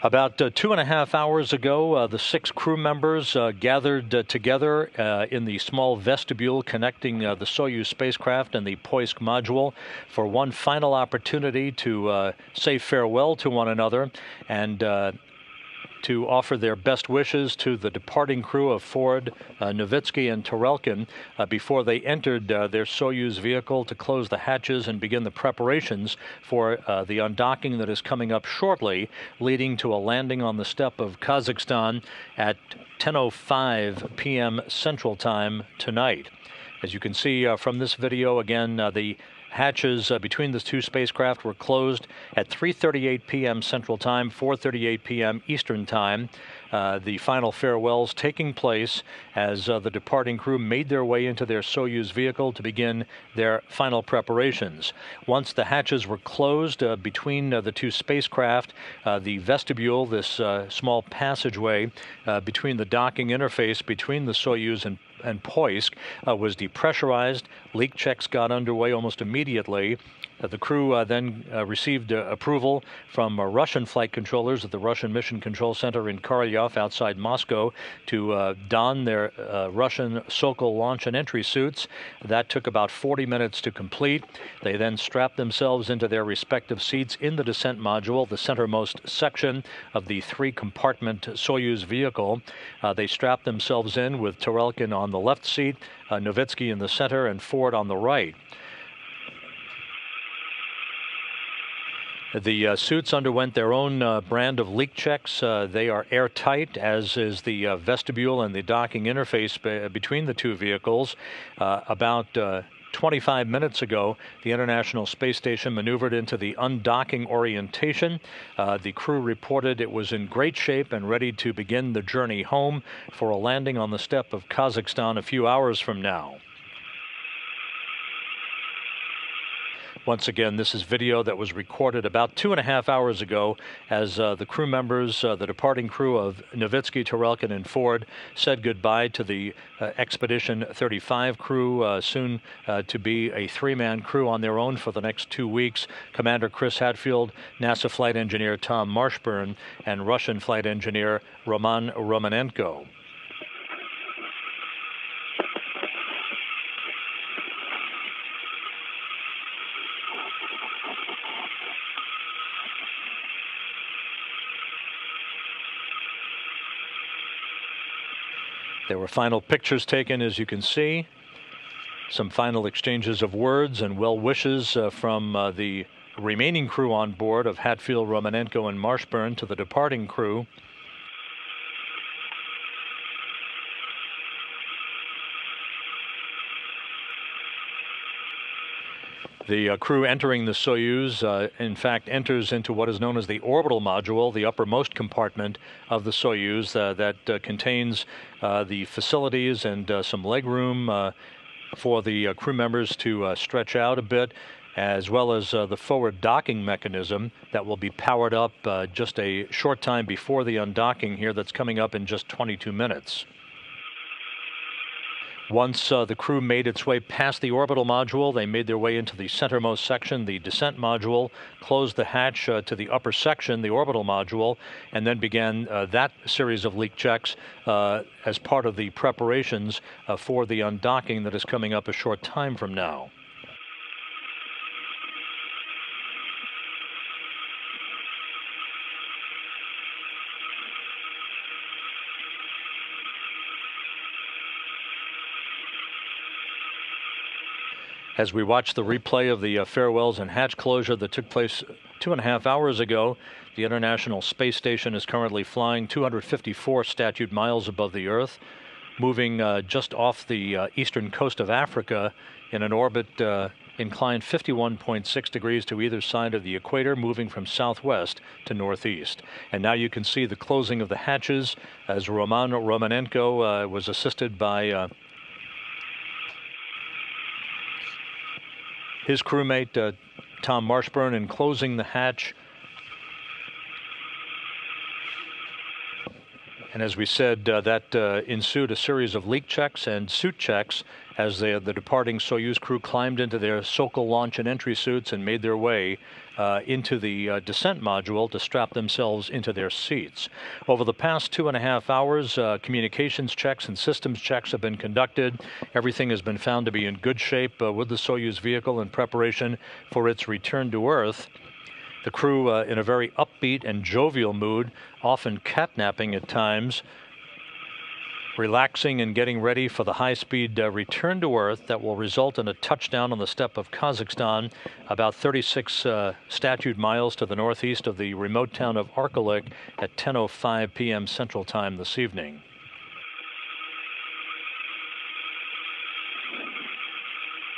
About 2.5 hours ago, the 6 crew members gathered together in the small vestibule connecting the Soyuz spacecraft and the Poisk module for one final opportunity to say farewell to one another and to offer their best wishes to the departing crew of Ford, Novitsky, and Tarelkin before they entered their Soyuz vehicle to close the hatches and begin the preparations for the undocking that is coming up shortly, leading to a landing on the steppe of Kazakhstan at 10:05 p.m. Central Time tonight. As you can see from this video, again, the hatches between the two spacecraft were closed at 3:38 p.m. Central Time, 4:38 p.m. Eastern Time. The final farewells taking place as the departing crew made their way into their Soyuz vehicle to begin their final preparations. Once the hatches were closed between the two spacecraft, the vestibule, this small passageway between the docking interface between the Soyuz and Poisk was depressurized. Leak checks got underway almost immediately. The crew then received approval from Russian flight controllers at the Russian Mission Control Center in Korolyov outside Moscow to don their Russian Sokol launch and entry suits. That took about 40 minutes to complete. They then strapped themselves into their respective seats in the descent module, the centermost section of the 3-compartment Soyuz vehicle. They strapped themselves in with Tarelkin on the left seat, Novitsky in the center, and Ford on the right. The suits underwent their own brand of leak checks. They are airtight, as is the vestibule and the docking interface between the two vehicles. About 25 minutes ago, the International Space Station maneuvered into the undocking orientation. The crew reported it was in great shape and ready to begin the journey home for a landing on the steppe of Kazakhstan a few hours from now. Once again, this is video that was recorded about 2.5 hours ago as the crew members, the departing crew of Novitsky, Tarelkin, and Ford said goodbye to the Expedition 35 crew, soon to be a 3-man crew on their own for the next 2 weeks. Commander Chris Hadfield, NASA flight engineer Tom Marshburn, and Russian flight engineer Roman Romanenko. There were final pictures taken, as you can see. Some final exchanges of words and well wishes from the remaining crew on board of Hadfield, Romanenko, and Marshburn to the departing crew. The crew entering the Soyuz, in fact, enters into what is known as the orbital module, the uppermost compartment of the Soyuz that contains the facilities and some legroom for the crew members to stretch out a bit, as well as the forward docking mechanism that will be powered up just a short time before the undocking here that's coming up in just 22 minutes. Once the crew made its way past the orbital module, they made their way into the centermost section, the descent module, closed the hatch to the upper section, the orbital module, and then began that series of leak checks as part of the preparations for the undocking that is coming up a short time from now. As we watch the replay of the farewells and hatch closure that took place 2.5 hours ago, the International Space Station is currently flying 254 statute miles above the Earth, moving just off the eastern coast of Africa in an orbit inclined 51.6 degrees to either side of the equator, moving from southwest to northeast. And now you can see the closing of the hatches as Roman Romanenko was assisted by his crewmate, Tom Marshburn, in closing the hatch. And as we said, that ensued a series of leak checks and suit checks as the departing Soyuz crew climbed into their Sokol launch and entry suits and made their way into the descent module to strap themselves into their seats. Over the past 2.5 hours, communications checks and systems checks have been conducted. Everything has been found to be in good shape with the Soyuz vehicle in preparation for its return to Earth. The crew in a very upbeat and jovial mood, often catnapping at times, relaxing and getting ready for the high-speed return to Earth that will result in a touchdown on the steppe of Kazakhstan, about 36 statute miles to the northeast of the remote town of Arkelik at 10:05 p.m. Central Time this evening.